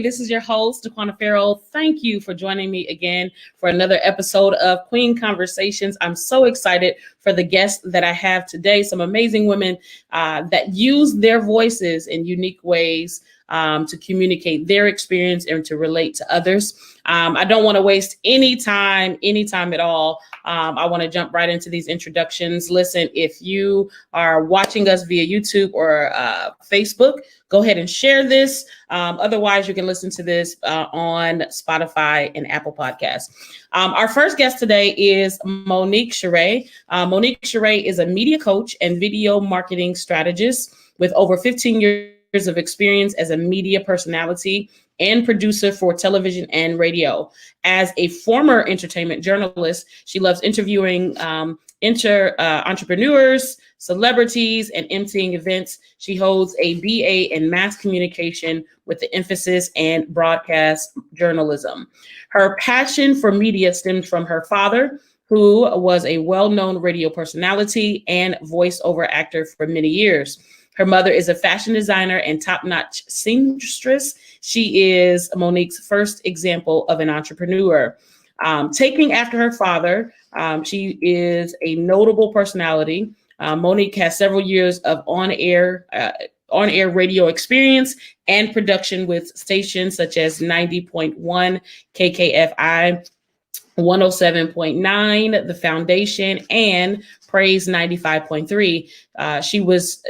This is your host, DeQuana Farrell. Thank you for joining me again for another episode of Queen Conversations. I'm so excited for the guests that I have today. Some amazing women that use their voices in unique ways to communicate their experience and to relate to others. I don't want to waste any time at all. I want to jump right into these introductions. Listen, if you are watching us via YouTube or Facebook, go ahead and share this. Otherwise, you can listen to this on Spotify and Apple Podcasts. Our first guest today is Monique Cheray. Monique Cheray is a media coach and video marketing strategist with over 15 years of experience as a media personality and producer for television and radio. As a former entertainment journalist, she loves interviewing entrepreneurs, celebrities, and emceeing events. She holds a BA in mass communication with the emphasis in broadcast journalism. Her passion for media stemmed from her father, who was a well-known radio personality and voiceover actor for many years. Her mother is a fashion designer and top-notch seamstress. She is Monique's first example of an entrepreneur. Taking after her father, she is a notable personality. Monique has several years of on-air radio experience and production with stations such as 90.1 KKFI, 107.9 The Foundation, and Praise 95.3.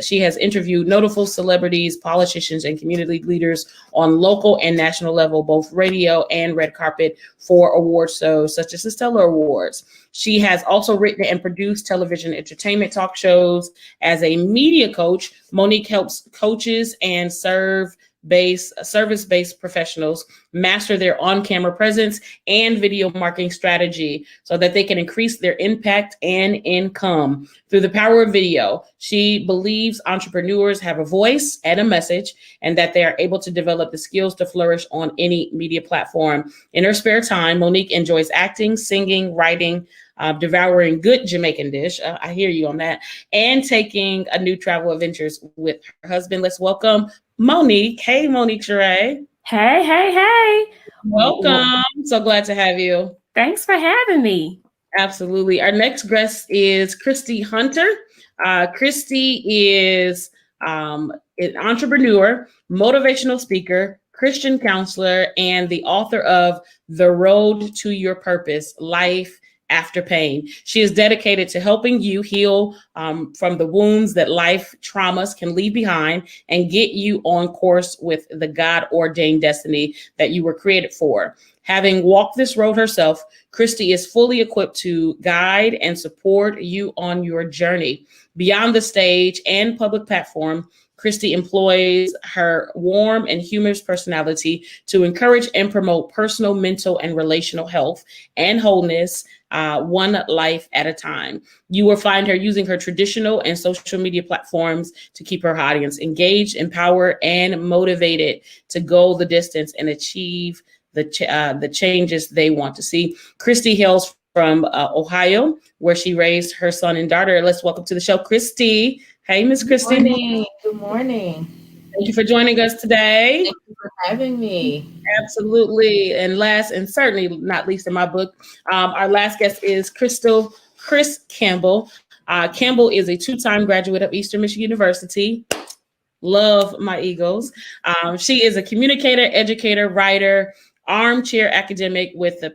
She has interviewed notable celebrities, politicians, and community leaders on local and national level, both radio and red carpet, for award shows such as the Stellar Awards. She has also written and produced television entertainment talk shows. As a media coach, Monique helps coaches and service-based professionals master their on-camera presence and video marketing strategy so that they can increase their impact and income. Through the power of video, she believes entrepreneurs have a voice and a message, and that they are able to develop the skills to flourish on any media platform. In her spare time, Monique enjoys acting, singing, writing, devouring good Jamaican dish. I hear you on that. And taking a new travel adventures with her husband. Let's welcome Monique. Hey, Monique Cheray. Hey. Welcome. So glad to have you. Thanks for having me. Absolutely. Our next guest is Christy Hunter. Christy is an entrepreneur, motivational speaker, Christian counselor, and the author of The Road to Your Purpose, Life After Pain. She is dedicated to helping you heal from the wounds that life traumas can leave behind and get you on course with the God-ordained destiny that you were created for. Having walked this road herself, Christy is fully equipped to guide and support you on your journey. Beyond the stage and public platform, Christy employs her warm and humorous personality to encourage and promote personal, mental, and relational health and wholeness, one life at a time. You will find her using her traditional and social media platforms to keep her audience engaged, empowered, and motivated to go the distance and achieve the changes they want to see. Christy hails from Ohio, where she raised her son and daughter. Let's welcome to the show, Christy. Hey, Miss Christy. Good morning. Thank you for joining us today. Thank you for having me. Absolutely. And last, and certainly not least in my book, our last guest is Chris Campbell. Campbell is a two-time graduate of Eastern Michigan University. Love my Eagles. She is a communicator, educator, writer, armchair academic with the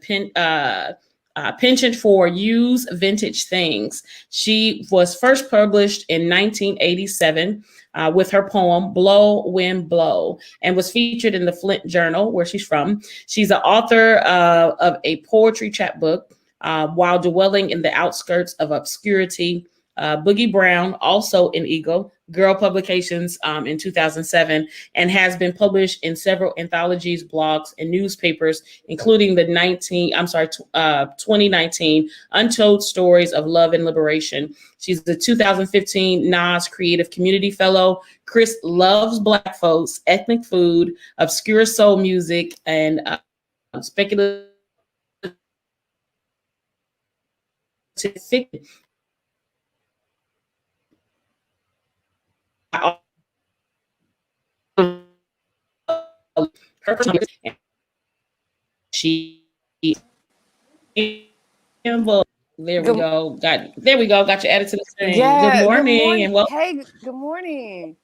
penchant for use vintage things. She was first published in 1987 with her poem Blow, Wind, Blow, and was featured in the Flint Journal, where she's from. She's the author of a poetry chapbook, While Dwelling in the Outskirts of Obscurity, Boogie Brown, also in Eagle, Girl Publications in 2007, and has been published in several anthologies, blogs, and newspapers, including the 2019 Untold Stories of Love and Liberation. She's the 2015 NAS Creative Community Fellow. Chris loves Black folks, ethnic food, obscure soul music, and speculative fiction. her she Campbell. There we go. There we go. Got you added to the screen. Yeah, Good morning and welcome. Hey, good morning.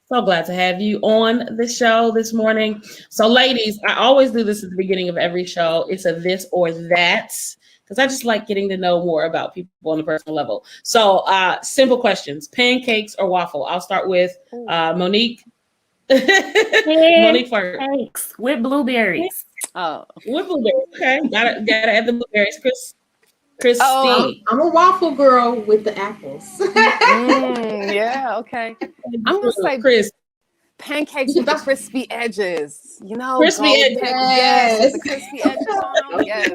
So glad to have you on the show this morning. So, ladies, I always do this at the beginning of every show. It's a this or that because I just like getting to know more about people on a personal level. So, simple questions: pancakes or waffle? I'll start with Monique. Monique first. Pancakes with blueberries. Oh, With blueberries. Okay, gotta add the blueberries. Christy. I'm a waffle girl with the apples. yeah, okay. I'm gonna say Chris. pancakes with the crispy edges. You know, Crispy edges. Yes, with the crispy edges on them. Yes.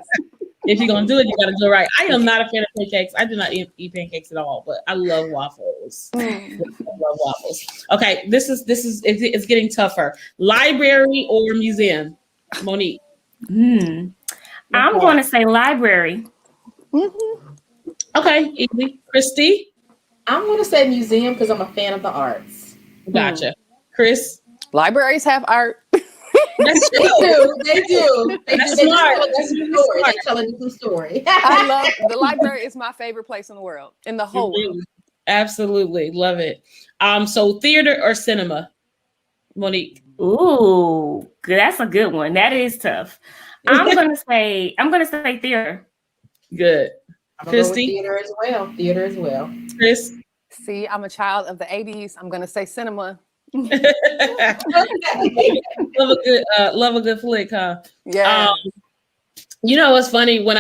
If you're gonna do it, you gotta do it right. I am not a fan of pancakes. I do not eat pancakes at all, but I love waffles. I love waffles. Okay, it's getting tougher. Library or museum? Monique. I'm going to say library. Okay, easy. Christy. I'm going to say museum because I'm a fan of the arts. Gotcha. Chris. Libraries have art. That's They do. They do. That's smart. They're telling a true story. I love the library. Is my favorite place in the world, in the whole world. Absolutely love it. So theater or cinema? Monique. Ooh, that's a good one. That is tough. I'm gonna say theater. Good. I'm going to go with Christy. Theater as well. Chris. See, I'm a child of the 80s. I'm gonna say cinema. love a good flick, huh? Yeah. You know, it's funny when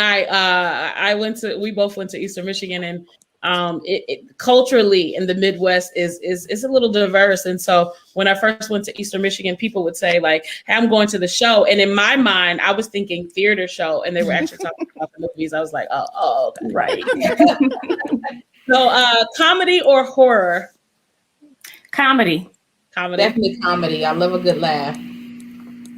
we both went to Eastern Michigan, and it culturally in the Midwest is a little diverse. And so when I first went to Eastern Michigan, people would say like, hey, I'm going to the show. And in my mind, I was thinking theater show, and they were actually talking about the movies. I was like, oh okay. Right. So comedy or horror? Comedy. Definitely comedy. I love a good laugh.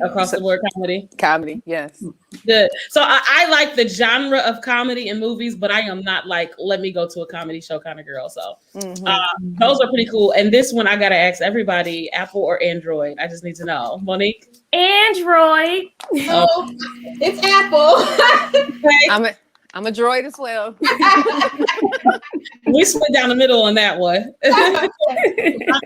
Across the board comedy. Comedy, yes. Good. So I like the genre of comedy in movies, but I am not like, let me go to a comedy show kind of girl. So those are pretty cool. And this one I gotta ask everybody, Apple or Android? I just need to know. Monique? Android. Oh, it's Apple. I'm a droid as well. We split down the middle on that one. I'm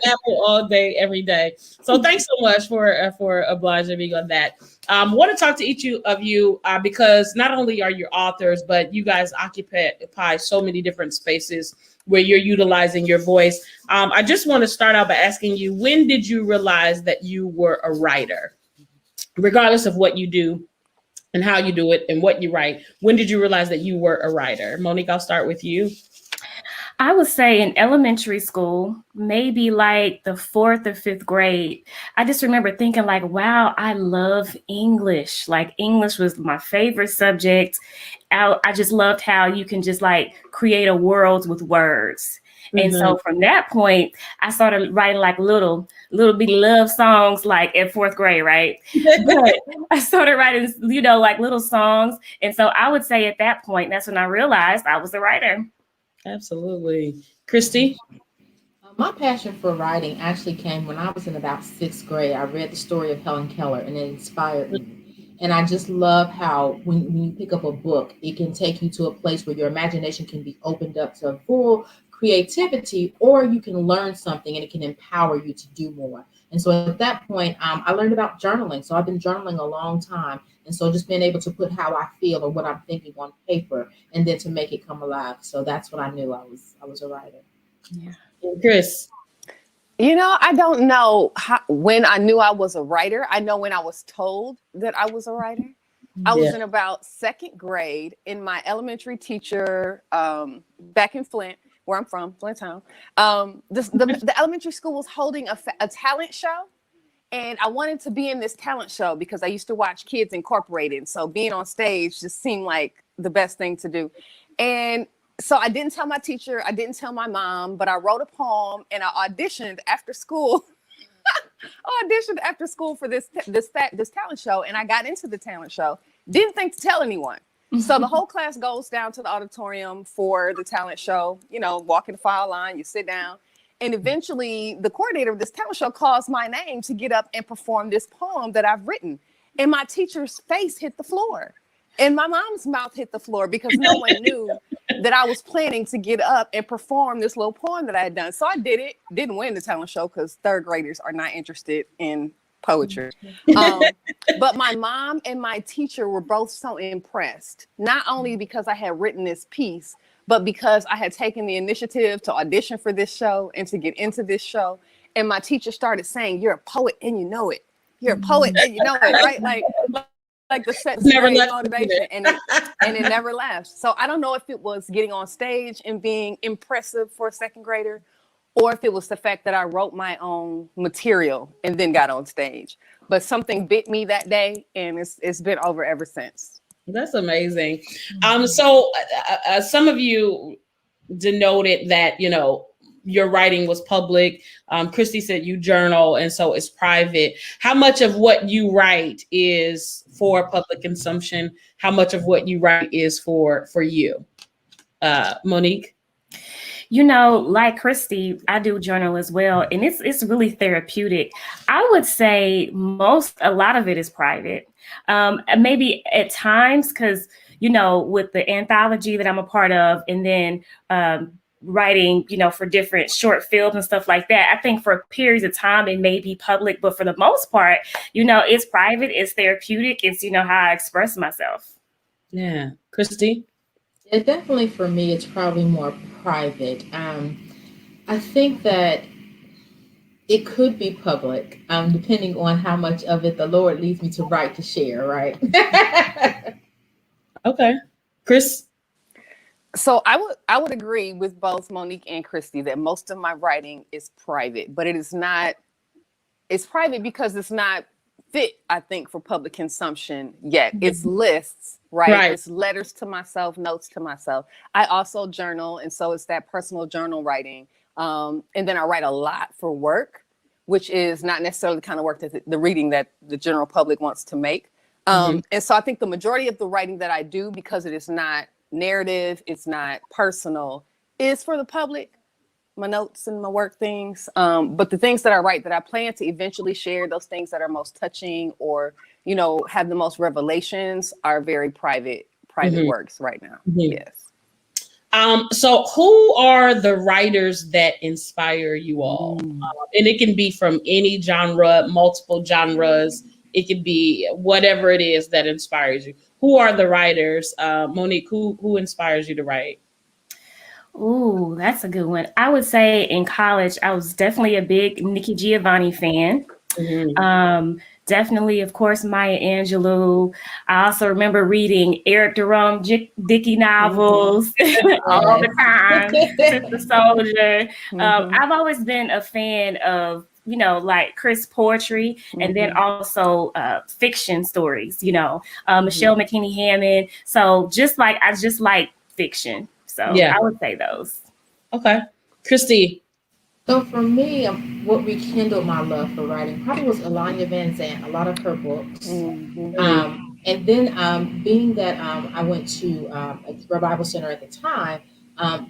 Apple all day, every day. So thanks so much for obliging me on that. Want to talk to each of you because not only are you authors, but you guys occupy so many different spaces where you're utilizing your voice. I just want to start out by asking you, when did you realize that you were a writer? Regardless of what you do and how you do it and what you write, when did you realize that you were a writer? Monique, I'll start with you. I would say in elementary school, maybe like the 4th or 5th grade. I just remember thinking like, wow, I love English. Like English was my favorite subject. I just loved how you can just like create a world with words. And so from that point, I started writing like little bitty love songs, like at 4th grade, right? But I started writing, like little songs. And so I would say at that point, that's when I realized I was a writer. Absolutely. Christy? My passion for writing actually came when I was in about 6th grade. I read the story of Helen Keller and it inspired me. And I just love how when you pick up a book, it can take you to a place where your imagination can be opened up to full creativity, or you can learn something and it can empower you to do more. And so at that point, I learned about journaling. So I've been journaling a long time. And so just being able to put how I feel or what I'm thinking on paper and then to make it come alive. So that's when I knew I was a writer. Yeah. Chris? I don't know when I knew I was a writer. I know when I was told that I was a writer. I was in about 2nd grade, and my elementary teacher back in Flint, where I'm from, Flint Town, the elementary school was holding a talent show. And I wanted to be in this talent show because I used to watch Kids Incorporated. So being on stage just seemed like the best thing to do. And so I didn't tell my teacher, I didn't tell my mom, but I wrote a poem and I auditioned after school. For this talent show, and I got into the talent show. Didn't think to tell anyone. So the whole class goes down to the auditorium for the talent show. Walk in the file line, you sit down. And eventually the coordinator of this talent show calls my name to get up and perform this poem that I've written. And my teacher's face hit the floor. And my mom's mouth hit the floor because no one knew that I was planning to get up and perform this little poem that I had done. So I did it. Didn't win the talent show because third graders are not interested in poetry. But my mom and my teacher were both so impressed, not only because I had written this piece, but because I had taken the initiative to audition for this show and to get into this show. And my teacher started saying, "You're a poet and you know it. You're a poet and you know it," right? Like the set motivation, and it never left. So I don't know if it was getting on stage and being impressive for a second grader, or if it was the fact that I wrote my own material and then got on stage. But something bit me that day, and it's been over ever since. That's amazing. So some of you denoted that, you know, your writing was public. Christy said you journal, and so it's private. How much of what you write is for public consumption? How much of what you write is for you? Monique? You know, like Christy, I do journal as well, and it's really therapeutic. I would say a lot of it is private. Maybe at times, because, you know, with the anthology that I'm a part of, and then writing, you know, for different short films and stuff like that, I think for periods of time it may be public, but for the most part, you know, it's private, it's therapeutic, it's, you know, how I express myself. Yeah. Christy? It definitely, for me, it's probably more private. I think that it could be public, depending on how much of it the Lord leads me to write to share, right? Okay. Chris? So I would agree with both Monique and Christy that most of my writing is private, but it's private because it's not fit, I think, for public consumption yet. It's lists, right? It's letters to myself, notes to myself. I also journal, and so it's that personal journal writing. And then I write a lot for work, which is not necessarily the kind of work that the reading that the general public wants to make. And so I think the majority of the writing that I do, because it is not narrative, it's not personal, is for the public, my notes and my work things. But the things that I write that I plan to eventually share, those things that are most touching or, you know, have the most revelations, are very private works right now. Yes. So who are the writers that inspire you all? And it can be from any genre, multiple genres. It could be whatever it is that inspires you. Who are the writers? Monique, who inspires you to write? Ooh, that's a good one. I would say in college, I was definitely a big Nikki Giovanni fan. Definitely, of course, Maya Angelou. I also remember reading Eric Jerome Dickey novels all the time. Sister Soldier. I've always been a fan of, you know, like Chris poetry, and then also fiction stories, you know, Michelle McKinney Hammond. So I just like fiction. So yeah, I would say those. Okay. Christy. So for me, what rekindled my love for writing probably was Alanya Van Zandt, a lot of her books. And then being that I went to a Revival Center at the time,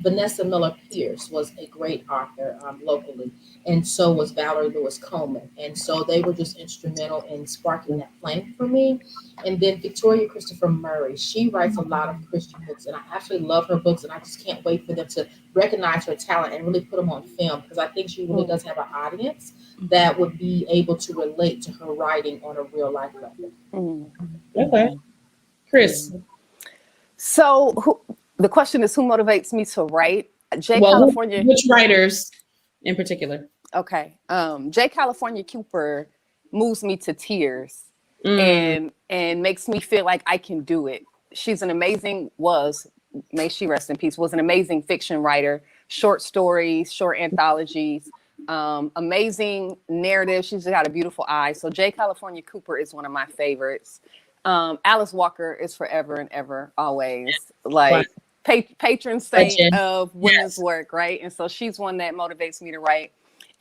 Vanessa Miller Pierce was a great author locally, and so was Valerie Lewis Coleman. And so they were just instrumental in sparking that flame for me. And then Victoria Christopher Murray, she writes a lot of Christian books, and I actually love her books, and I just can't wait for them to recognize her talent and really put them on film, because I think she really does have an audience that would be able to relate to her writing on a real life level. Okay. Chris. So the question is, who motivates me to write? California. Which writers in particular? Okay. J. California Cooper moves me to tears and makes me feel like I can do it. She's may she rest in peace, was an amazing fiction writer, short stories, short anthologies, amazing narrative. She's got a beautiful eye. So J. California Cooper is one of my favorites. Alice Walker is forever and ever, always, like patron saint of women's work, right? And so she's one that motivates me to write.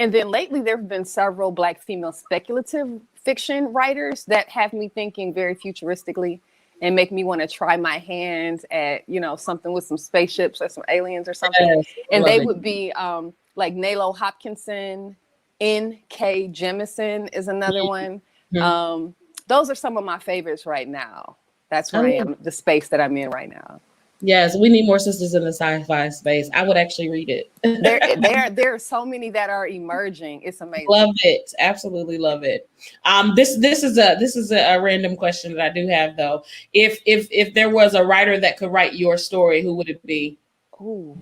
And then lately there have been several Black female speculative fiction writers that have me thinking very futuristically and make me want to try my hand at, you know, something with some spaceships or some aliens or something. And they would be like Nalo Hopkinson, N.K. Jemisin is another one. Those are some of my favorites right now. That's where I am, the space that I'm in right now. Yes, we need more sisters in the sci-fi space. I would actually read it. There are so many that are emerging. It's amazing. Love it. Absolutely love it. This is a random question that I do have though. If there was a writer that could write your story, who would it be? Ooh.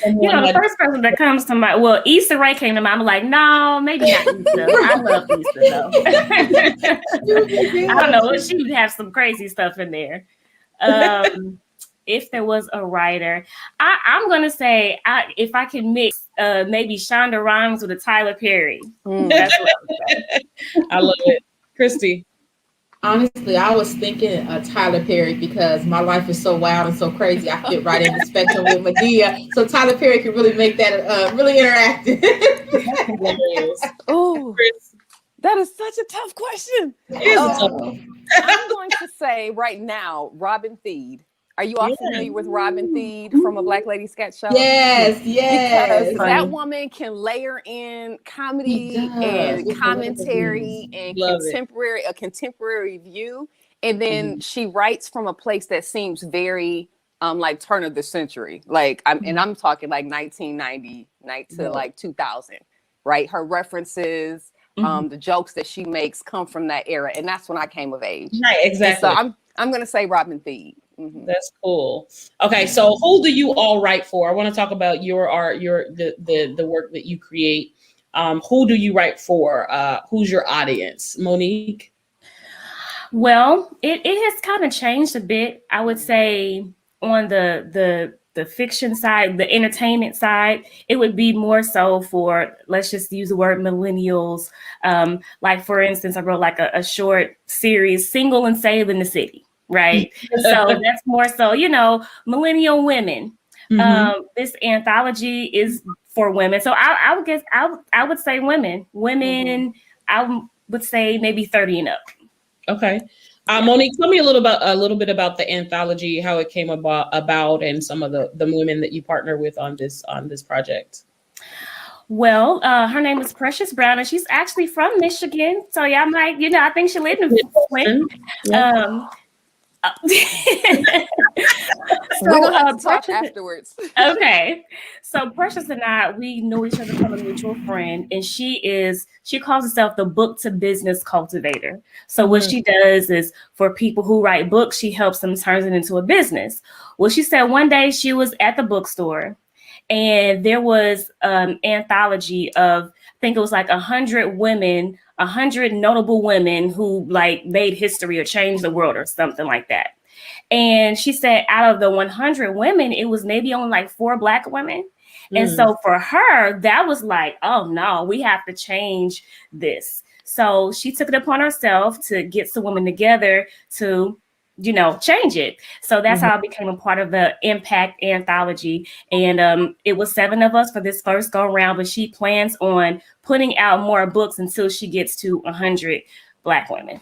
The first person that comes to mind, well, Issa Rae came to mind. I'm like, no, maybe not Issa. I love Issa though. I don't know, she would have some crazy stuff in there. If there was a writer, I'm gonna say if I can mix maybe Shonda Rhimes with a Tyler Perry. That's what I would say. I love it. Christy. Honestly, I was thinking Tyler Perry because my life is so wild and so crazy. I fit right in the spectrum with Medea. So Tyler Perry could really make that really interactive. Oh, that is such a tough question. I'm going to say right now, Robin Thede. Are you all familiar with Robin Thede from A Black Lady Sketch Show? Yes. Because that woman can layer in comedy and commentary and a contemporary view. And then she writes from a place that seems very like turn of the century. Like I'm talking like 1990 to like 2000, right? Her references, the jokes that she makes come from that era. And that's when I came of age. Right, exactly. And so I'm gonna say Robin Thede. That's cool. Okay, so who do you all write for? I want to talk about your art, the work that you create. Who do you write for? Who's your audience? Monique? Well, it has kind of changed a bit. I would say on the fiction side, the entertainment side, it would be more so for, let's just use the word millennials. Like for instance, I wrote like a short series, Single and Saved in the City. Right. So that's more so, millennial women. This anthology is for women. So I would guess I would say women. I would say maybe 30 and up. Okay. Monique, tell me a little bit about the anthology, how it came about and some of the women that you partner with on this project. Well, her name is Precious Brown, and she's actually from Michigan. So yeah, I'm like, I think she lived in Flint. We're gonna have to talk afterwards. Okay. So Precious and I, we know each other from a mutual friend, and she calls herself the book to business cultivator. So what she does is for people who write books, she helps them turn it into a business. Well, she said one day she was at the bookstore and there was an anthology of, I think it was like 100 women, 100 notable women who like made history or changed the world or something like that. And she said out of the 100 women, it was maybe only like 4 Black women. And so for her, that was like, oh no, we have to change this. So she took it upon herself to get some women together to, change it. So that's how I became a part of the Impact Anthology. And it was 7 of us for this first go around, but she plans on putting out more books until she gets to 100 Black women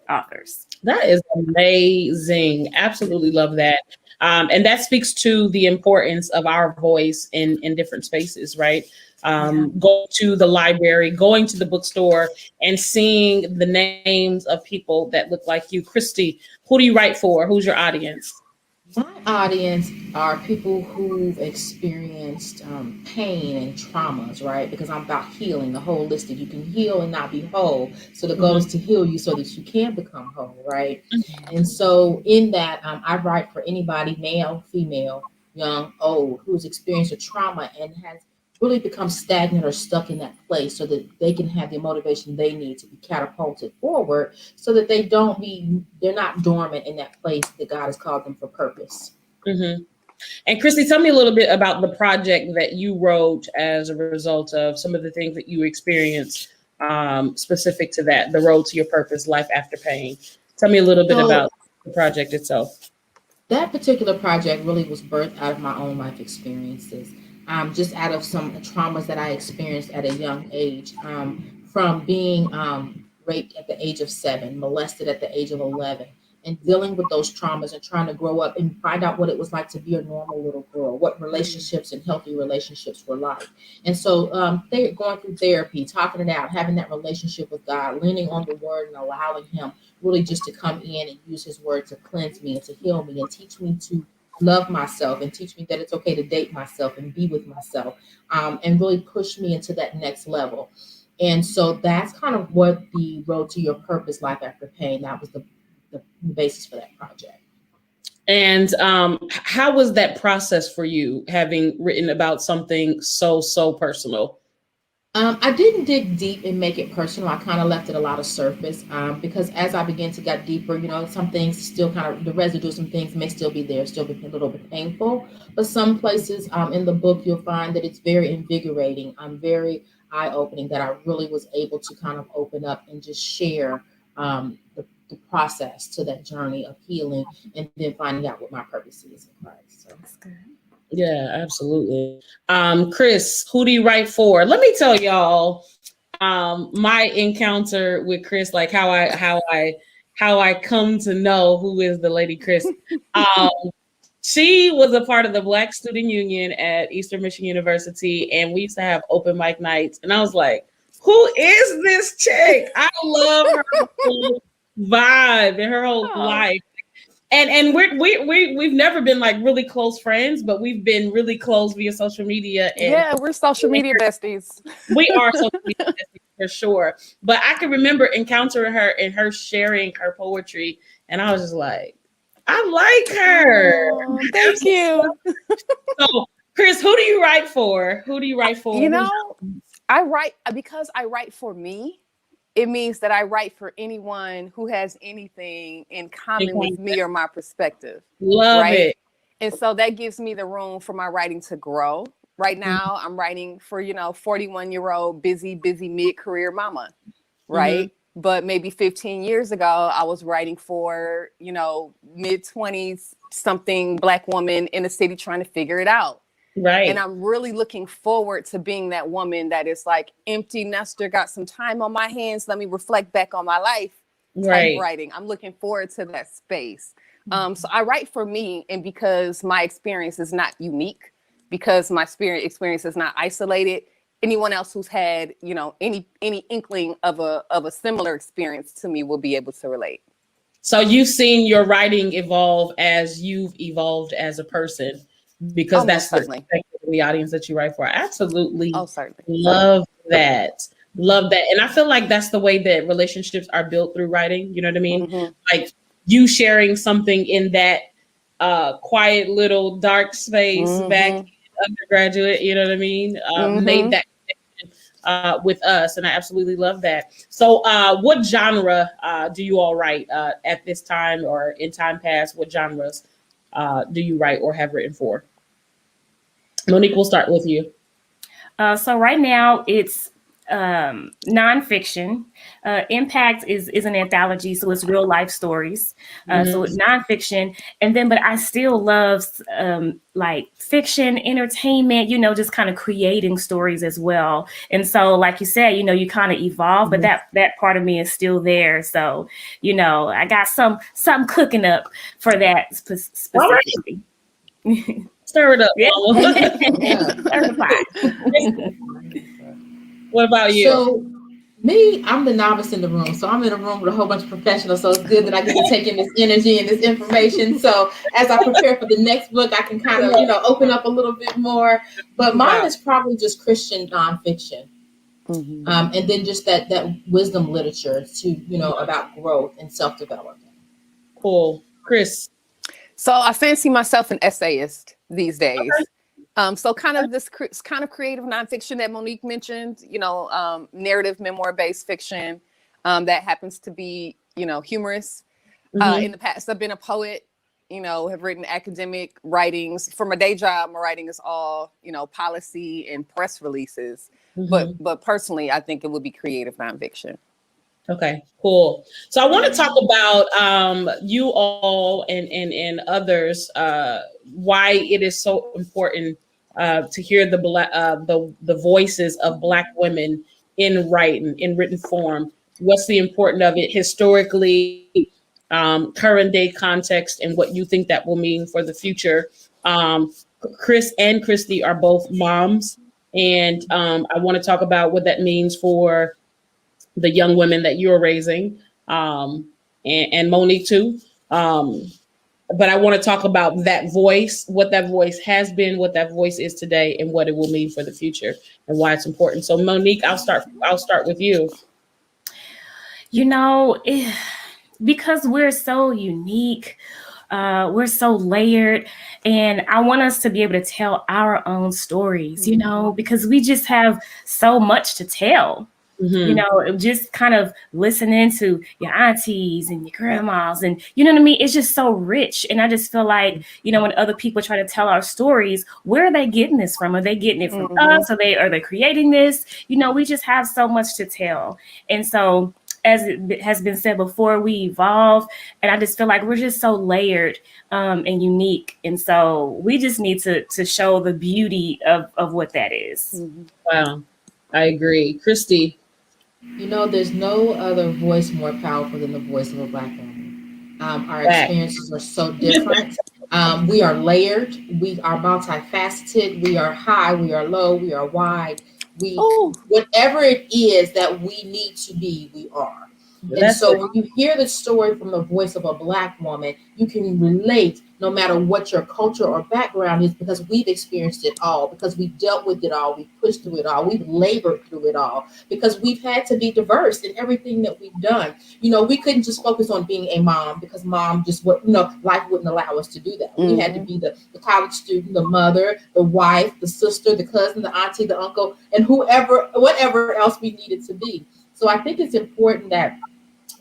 authors. That is amazing. Absolutely love that. And that speaks to the importance of our voice in different spaces, right? Going to the library, going to the bookstore, and seeing the names of people that look like you. Christy, who do you write for? Who's your audience? My audience are people who've experienced pain and traumas, right? Because I'm about healing, the holistic. You can heal and not be whole. So the goal is to heal you so that you can become whole, right? And so in that, I write for anybody, male, female, young, old, who's experienced a trauma and has really become stagnant or stuck in that place so that they can have the motivation they need to be catapulted forward so that they're not dormant in that place that God has called them for purpose. And Christy, tell me a little bit about the project that you wrote as a result of some of the things that you experienced specific to that, the road to your purpose, life after pain. Tell me a little bit about the project itself. That particular project really was birthed out of my own life experiences. Just out of some traumas that I experienced at a young age, from being raped at the age of 7, molested at the age of 11, and dealing with those traumas and trying to grow up and find out what it was like to be a normal little girl, what relationships and healthy relationships were like. And so they're going through therapy, talking it out, having that relationship with God, leaning on the word and allowing him really just to come in and use his word to cleanse me and to heal me and teach me to love myself and teach me that it's okay to date myself and be with myself, and really push me into that next level. And so that's kind of what the Road to Your Purpose, Life After Pain, that was the basis for that project. And how was that process for you, having written about something so personal? I didn't dig deep and make it personal. I kind of left it a lot of surface, because as I began to get deeper, some things still kind of, the residue of some things may still be there, still be a little bit painful. But some places in the book, you'll find that it's very invigorating. Very eye-opening, that I really was able to kind of open up and just share the process to that journey of healing and then finding out what my purpose is in Christ. So That's good. Yeah, absolutely. Chris, who do you write for? Let me tell y'all my encounter with Chris, like how I come to know who is the lady Chris. She was a part of the Black Student Union at Eastern Michigan University, and we used to have open mic nights. And I was like, who is this chick? I love her whole vibe and her whole life. And we've never been like really close friends, but we've been really close via social media. And yeah, we're social media besties. We are social media besties for sure. But I can remember encountering her and her sharing her poetry, and I was just like, I like her. Oh, thank you. So, Chris, who do you write for? I write because I write for me. It means that I write for anyone who has anything in common with me or my perspective. Love it. And so that gives me the room for my writing to grow. Right now, I'm writing for, 41-year-old busy mid-career mama, right? But maybe 15 years ago, I was writing for, mid-20s, something Black woman in the city trying to figure it out. Right. And I'm really looking forward to being that woman that is like empty nester, got some time on my hands. Let me reflect back on my life. Type writing. I'm looking forward to that space. So I write for me, and because my experience is not unique, because my experience is not isolated, anyone else who's had, any inkling of a similar experience to me will be able to relate. So you've seen your writing evolve as you've evolved as a person, because that's the audience that you write for. I absolutely love that. And I feel like that's the way that relationships are built, through writing. You know what I mean? Like you sharing something in that quiet little dark space back in undergraduate, you know what I mean? Made that connection with us. And I absolutely love that. So what genre do you all write at this time or in time past? What genres do you write or have written for? Monique, we'll start with you. So right now it's nonfiction. Impact is an anthology, so it's real life stories. So it's nonfiction, but I still love like fiction, entertainment. Just kind of creating stories as well. And so, like you said, you kind of evolve, but that part of me is still there. So, I got something cooking up for that specifically. Stir it up. Yeah. What about you? So me, I'm the novice in the room. So I'm in a room with a whole bunch of professionals. So it's good that I get to take in this energy and this information. So as I prepare for the next book, I can kind of, open up a little bit more. But mine is probably just Christian nonfiction. And then just that wisdom literature to, about growth and self-development. Cool. Chris. So I fancy myself an essayist these days. Okay. So kind of this kind of creative nonfiction that Monique mentioned, narrative memoir-based fiction that happens to be, humorous. In the past, I've been a poet, have written academic writings. For my day job, my writing is all, policy and press releases. But personally, I think it would be creative nonfiction. Okay, cool. So I want to talk about you all and others, why it is so important to hear the voices of Black women in written form. What's the importance of it historically, current day context and what you think that will mean for the future. Chris and Christy are both moms, and I want to talk about what that means for the young women that you're raising, and Monique too. But I want to talk about that voice, what that voice has been, what that voice is today, and what it will mean for the future and why it's important. So Monique, I'll start with you. You know, because we're so unique, we're so layered, and I want us to be able to tell our own stories, you know, because we just have so much to tell. You know, just kind of listening to your aunties and your grandmas, and you know what I mean? It's just so rich. And I just feel like, you know, when other people try to tell our stories, where are they getting this from? Are they getting it from us? Are they creating this? You know, we just have so much to tell. And so, as it has been said before, we evolve, and I just feel like we're just so layered and unique. And so we just need to show the beauty of what that is. Wow, I agree. Christy. You know, there's no other voice more powerful than the voice of a Black woman. Our experiences are so different. We are layered. We are multifaceted. We are high. We are low. We are wide. Whatever it is that we need to be, we are. And so when you hear the story from the voice of a Black woman, you can relate no matter what your culture or background is, because we've experienced it all, because we've dealt with it all, we've pushed through it all, we've labored through it all, because we've had to be diverse in everything that we've done. You know, we couldn't just focus on being a mom, because mom just, life wouldn't allow us to do that. We had to be the college student, the mother, the wife, the sister, the cousin, the auntie, the uncle, and whatever else we needed to be. So I think it's important that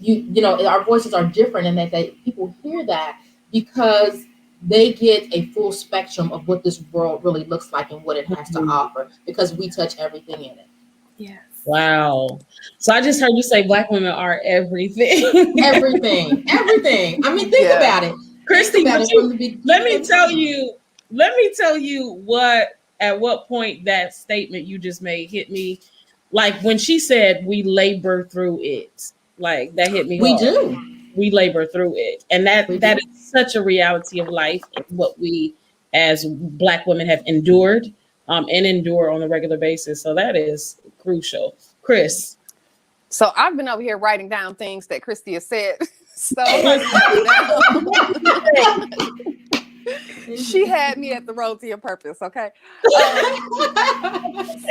you know, our voices are different, and that people hear that, because they get a full spectrum of what this world really looks like and what it has to offer, because we touch everything in it. Yes. Wow. So I just heard you say Black women are everything. everything. I mean, think about it. Christy, let me tell you at what point that statement you just made hit me. Like when she said we labor through it. Like that hit me. We do. We labor through it. And that is such a reality of life, and what we as Black women have endured and endure on a regular basis. So that is crucial. Chris. So I've been over here writing down things that Christy has said. So she had me at the road to your purpose, okay?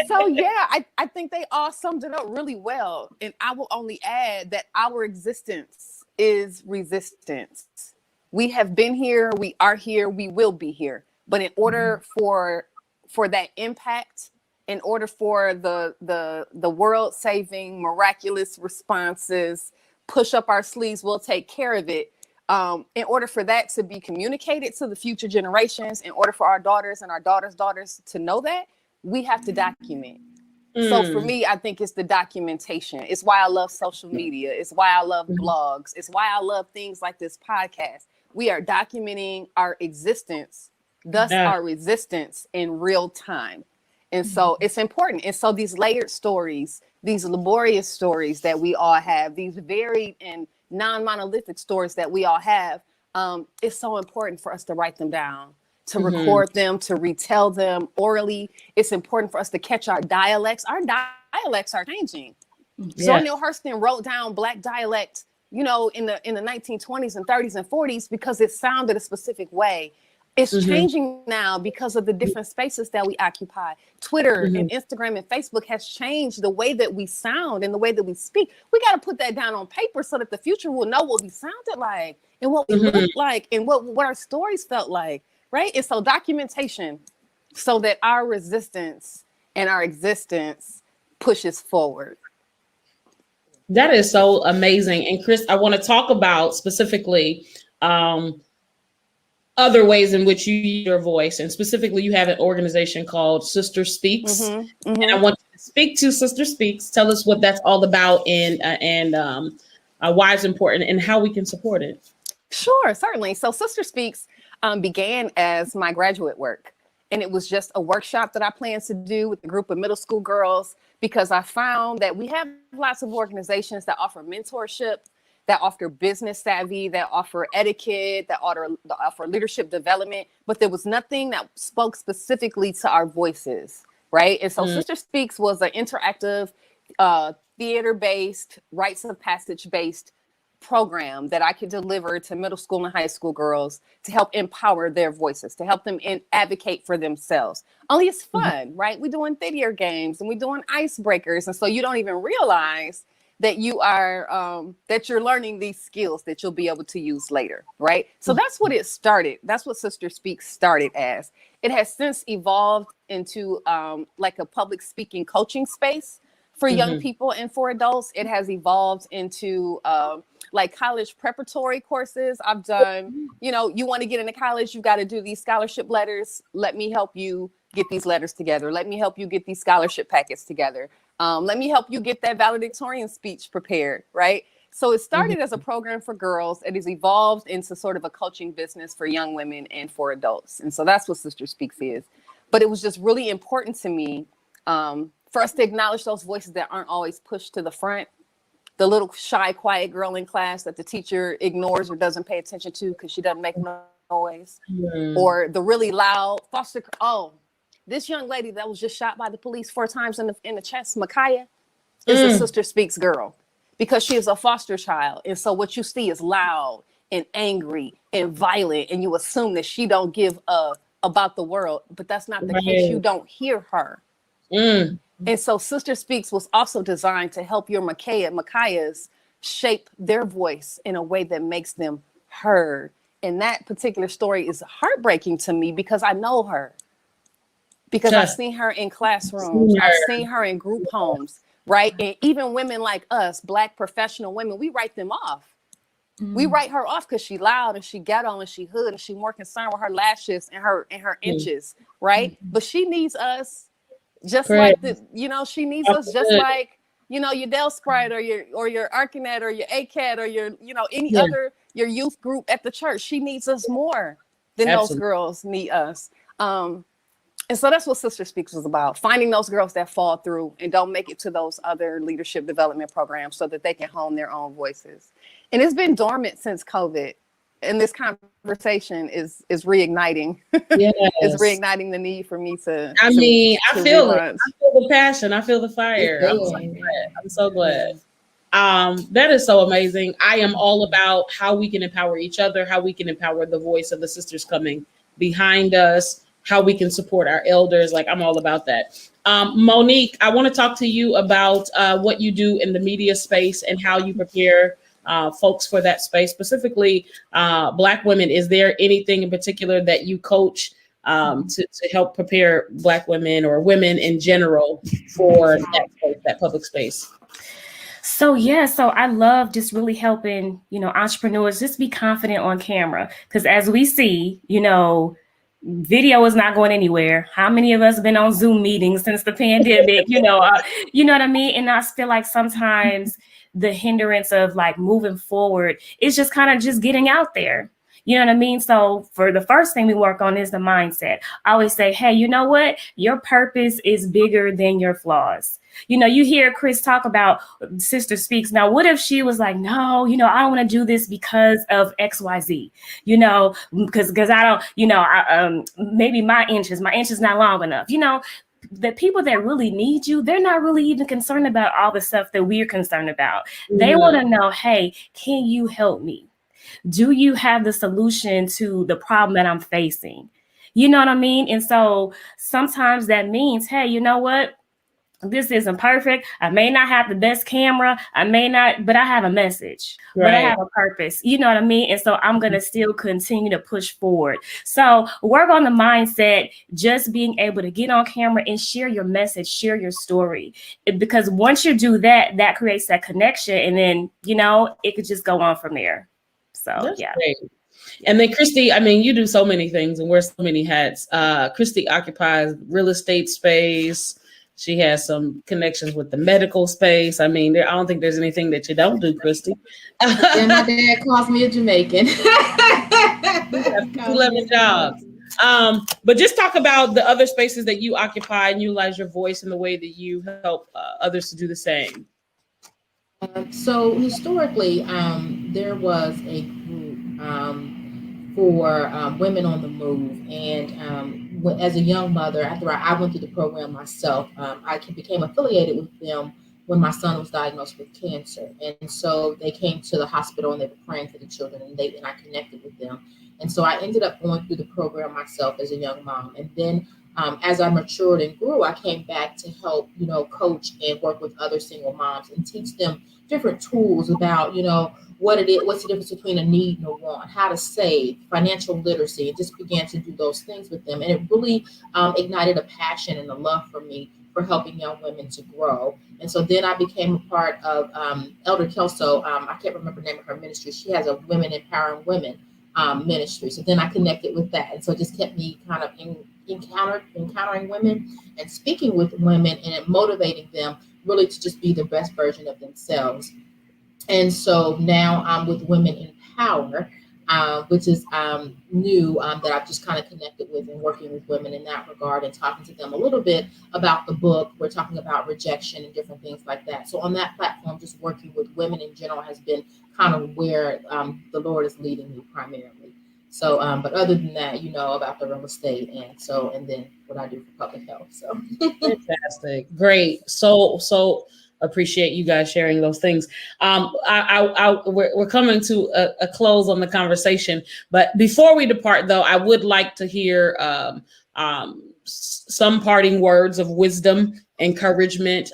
So yeah, I think they all summed it up really well. And I will only add that our existence is resistance. We have been here, we are here, we will be here. But in order for that impact, in order for the world saving, miraculous responses, push up our sleeves, we'll take care of it. In order for that to be communicated to the future generations, in order for our daughters and our daughters' daughters to know that, we have to document. So for me, I think it's the documentation. It's why I love social media. It's why I love blogs. It's why I love things like this podcast. We are documenting our existence, thus our resistance in real time. And so it's important. And so these layered stories, these laborious stories that we all have, these varied and non-monolithic stories that we all have, it's so important for us to write them down, to record them, to retell them orally. It's important for us to catch our dialects. Our dialects are changing. Zora Neale Hurston wrote down Black dialect, you know, in the 1920s and 30s and 40s because it sounded a specific way. It's changing now because of the different spaces that we occupy. Twitter and Instagram and Facebook has changed the way that we sound and the way that we speak. We got to put that down on paper so that the future will know what we sounded like and what we looked like and what our stories felt like, right? And so documentation so that our resistance and our existence pushes forward. That is so amazing. And Chris, I want to talk about specifically other ways in which you use your voice, and specifically you have an organization called Sister Speaks, and I want you to speak to Sister Speaks. Tell us what that's all about and why it's important and how we can support it. Sure, certainly. So Sister Speaks began as my graduate work, and it was just a workshop that I planned to do with a group of middle school girls because I found that we have lots of organizations that offer mentorship, that offer business savvy, that offer etiquette, that offer leadership development, but there was nothing that spoke specifically to our voices, right? And so Sister Speaks was an interactive, theater-based, rites of passage-based program that I could deliver to middle school and high school girls to help empower their voices, to help them advocate for themselves. Only it's fun, right? We're doing video games and we're doing icebreakers. And so you don't even realize that you are, that you're learning these skills that you'll be able to use later, right? So that's what it started. That's what Sister Speaks started as. It has since evolved into like a public speaking coaching space for young people and for adults. It has evolved into like college preparatory courses. I've done, you know, you want to get into college, you got to do these scholarship letters. Let me help you get these letters together. Let me help you get these scholarship packets together. Let me help you get that valedictorian speech prepared, right? So it started as a program for girls. It has evolved into sort of a coaching business for young women and for adults. And so that's what Sister Speaks is. But it was just really important to me for us to acknowledge those voices that aren't always pushed to the front. The little shy, quiet girl in class that the teacher ignores or doesn't pay attention to because she doesn't make no noise. Or the really loud foster. Oh, this young lady that was just shot by the police 4 times in the chest, Micaiah, is a Sister Speaks girl because she is a foster child. And so what you see is loud and angry and violent. And you assume that she don't give a about the world, but that's not the case. You don't hear her. And so Sister Speaks was also designed to help your Micaiahs shape their voice in a way that makes them heard. And that particular story is heartbreaking to me because I know her. Because I've seen her in classrooms. I've seen her in group homes, right? And even women like us, Black professional women, we write them off. We write her off because she loud and she ghetto and she hood and she more concerned with her lashes and her inches, right? But she needs us. Just like she needs us just like, your Del Sprite or your Arcanet or your ACAT or your, any other, your youth group at the church. She needs us more than those girls need us. And so that's what Sister Speaks was about, finding those girls that fall through and don't make it to those other leadership development programs so that they can hone their own voices. And it's been dormant since COVID. And this conversation is reigniting. It's reigniting the need for me to. I feel it. I feel the passion. I feel the fire. I'm so glad. That is so amazing. I am all about how we can empower each other, how we can empower the voice of the sisters coming behind us, how we can support our elders. Like, I'm all about that. Monique, I want to talk to you about what you do in the media space and how you prepare folks for that space, specifically Black women. Is there anything in particular that you coach to help prepare Black women or women in general for that space, that public space? So I love just really helping, entrepreneurs just be confident on camera. Because as we see, video is not going anywhere. How many of us have been on Zoom meetings since the pandemic? You know what I mean? And I feel like sometimes the hindrance of like moving forward is just kind of just getting out there. You know what I mean? So for the first thing we work on is the mindset. I always say, hey, you know what? Your purpose is bigger than your flaws. You hear Chris talk about Sister Speaks. Now, what if she was like, no, I don't want to do this because of XYZ, because I don't, maybe my inch is not long enough. The people that really need you, they're not really even concerned about all the stuff that we're concerned about. They want to know, hey, can you help me? Do you have the solution to the problem that I'm facing? You know what I mean? And so sometimes that means, hey, you know what? This isn't perfect. I may not have the best camera. But I have a message, but I have a purpose. You know what I mean? And so I'm going to still continue to push forward. So work on the mindset, just being able to get on camera and share your message, share your story. Because once you do that, that creates that connection. And then, it could just go on from there. So, that's great. And then Christy, you do so many things and wear so many hats. Christy occupies real estate space. She has some connections with the medical space. I don't think there's anything that you don't do, Christy. And my dad calls me a Jamaican. 11 jobs. But just talk about the other spaces that you occupy and utilize your voice in the way that you help others to do the same. So historically, there was a group for women on the move, and as a young mother, after I went through the program myself, I became affiliated with them when my son was diagnosed with cancer, and so they came to the hospital and they were praying for the children, and I connected with them, and so I ended up going through the program myself as a young mom, and then as I matured and grew, I came back to help, coach and work with other single moms and teach them different tools about, what it is, what's the difference between a need and a want, how to save, financial literacy, and just began to do those things with them. And it really ignited a passion and a love for me for helping young women to grow. And so then I became a part of Elder Kelso. I can't remember the name of her ministry. She has a Women Empowering Women ministry. So then I connected with that. And so it just kept me kind of encountering women and speaking with women and motivating them really to just be the best version of themselves. And so now I'm with Women in Power, which is new, that I've just kind of connected with and working with women in that regard and talking to them a little bit about the book. We're talking about rejection and different things like that. So on that platform, just working with women in general has been kind of where the Lord is leading me primarily. So, but other than that, about the real estate and then what I do for public health. So fantastic. Great. So appreciate you guys sharing those things. We're coming to a close on the conversation, but before we depart though, I would like to hear some parting words of wisdom, encouragement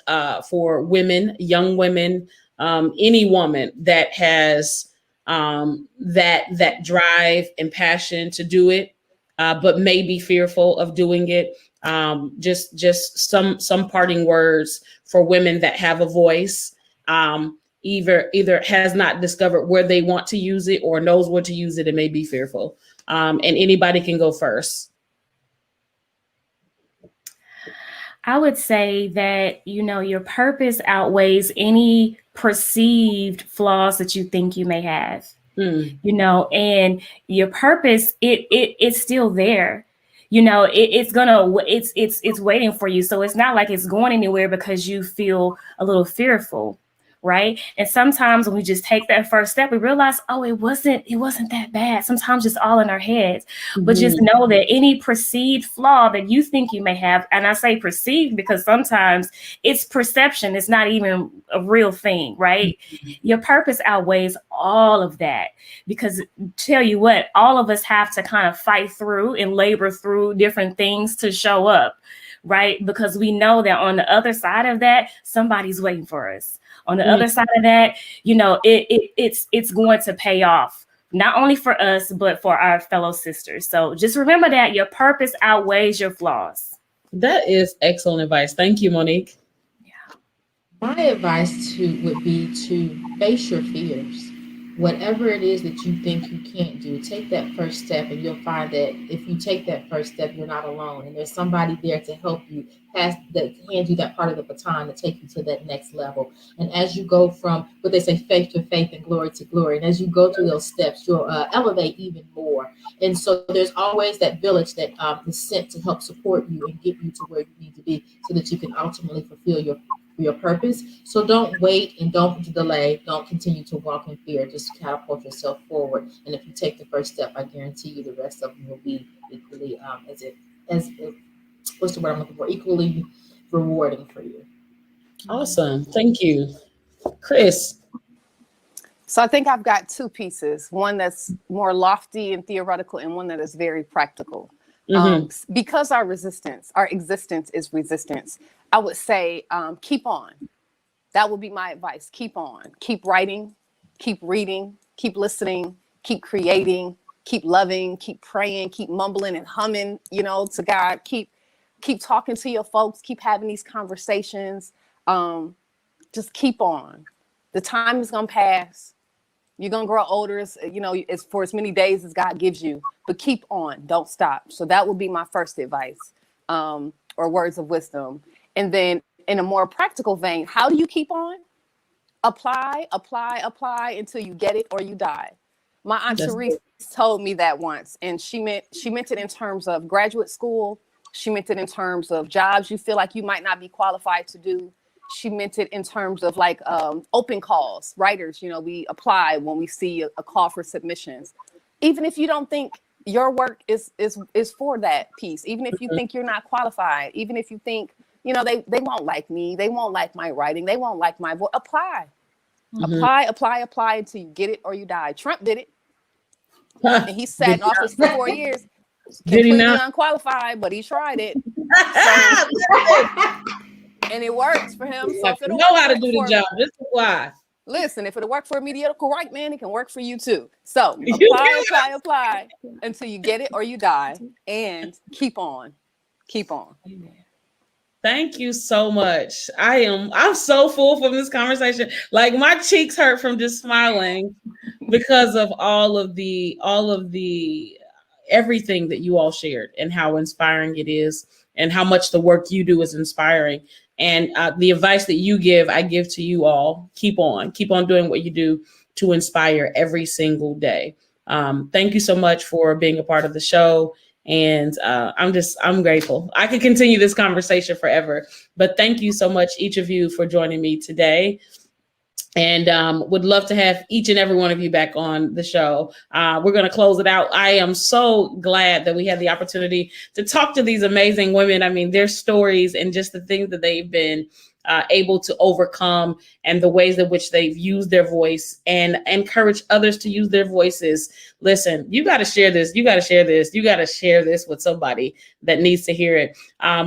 for women, young women, any woman that has that drive and passion to do it, but may be fearful of doing it. Just some parting words for women that have a voice, either has not discovered where they want to use it or knows where to use it and may be fearful. And anybody can go first. I would say that, your purpose outweighs any perceived flaws that you think you may have, and your purpose, it's still there. It's waiting for you. So it's not like it's going anywhere because you feel a little fearful. Right. And sometimes when we just take that first step, we realize, oh, it wasn't that bad. Sometimes it's all in our heads. Mm-hmm. But just know that any perceived flaw that you think you may have, and I say perceived because sometimes it's perception. It's not even a real thing. Right. Mm-hmm. Your purpose outweighs all of that, because tell you what, all of us have to kind of fight through and labor through different things to show up. Right. Because we know that on the other side of that, somebody's waiting for us. On the other side of that, it's going to pay off, not only for us, but for our fellow sisters. So just remember that your purpose outweighs your flaws. That is excellent advice. Thank you, Monique. Yeah. My advice would be to face your fears. Whatever it is that you think you can't do, take that first step, and you'll find that if you take that first step, you're not alone. And there's somebody there to help you hand you that part of the baton to take you to that next level. And as you go from what they say, faith to faith and glory to glory, and as you go through those steps, you'll elevate even more. And so there's always that village that is sent to help support you and get you to where you need to be so that you can ultimately fulfill your purpose. So don't wait and don't delay. Don't continue to walk in fear. Just catapult yourself forward. And if you take the first step, I guarantee you the rest of them will be equally what's the word I'm looking for? Equally rewarding for you. Awesome. Thank you. Chris. So I think I've got two pieces, one that's more lofty and theoretical and one that is very practical. Mm-hmm. Because our existence is resistance, I would say keep on. That would be my advice. Keep on. Keep writing, keep reading, keep listening, keep creating, keep loving, keep praying, keep mumbling and humming, to God. Keep talking to your folks, keep having these conversations. Just keep on. The time is going to pass. You're going to grow older, as for as many days as God gives you, but keep on, don't stop. So that would be my first advice, or words of wisdom. And then in a more practical vein, how do you keep on? Apply until you get it or you die. My Aunt Therese told me that once, and she meant it in terms of graduate school. She meant it in terms of jobs you feel like you might not be qualified to do. she meant it in terms of like open calls. Writers, you know, we apply when we see a call for submissions. Even if you don't think your work is for that piece, even if you think you're not qualified, even if you think, you know, they won't like me, they won't like my writing, they won't like my voice, apply. Apply until you get it or you die. Trump did it. And he sat in office for 4 years. Completely unqualified, but he tried it. And it works for him. So if you know how to do the job. This is why. Listen, if it'll work for a mediocre white man, it can work for you too. So apply until you get it or you die, and keep on. Thank you so much. I'm so full from this conversation. Like my cheeks hurt from just smiling because of all of the everything that you all shared and how inspiring it is and how much the work you do is inspiring. And the advice that you give, I give to you all. Keep on doing what you do to inspire every single day. Thank you so much for being a part of the show. And I'm grateful. I could continue this conversation forever, but thank you so much, each of you, for joining me today. And would love to have each and every one of you back on the show. We're going to close it out. I am so glad that we had the opportunity to talk to these amazing women. I mean, their stories and just the things that they've been able to overcome and the ways in which they've used their voice and encourage others to use their voices. Listen, you got to share this. You got to share this. You got to share this with somebody that needs to hear it.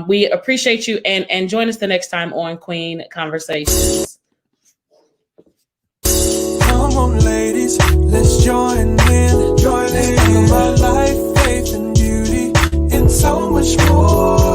We appreciate you, and join us the next time on Queen Conversations. Come on, ladies, let's join in. Talk about life, faith, and beauty, and so much more.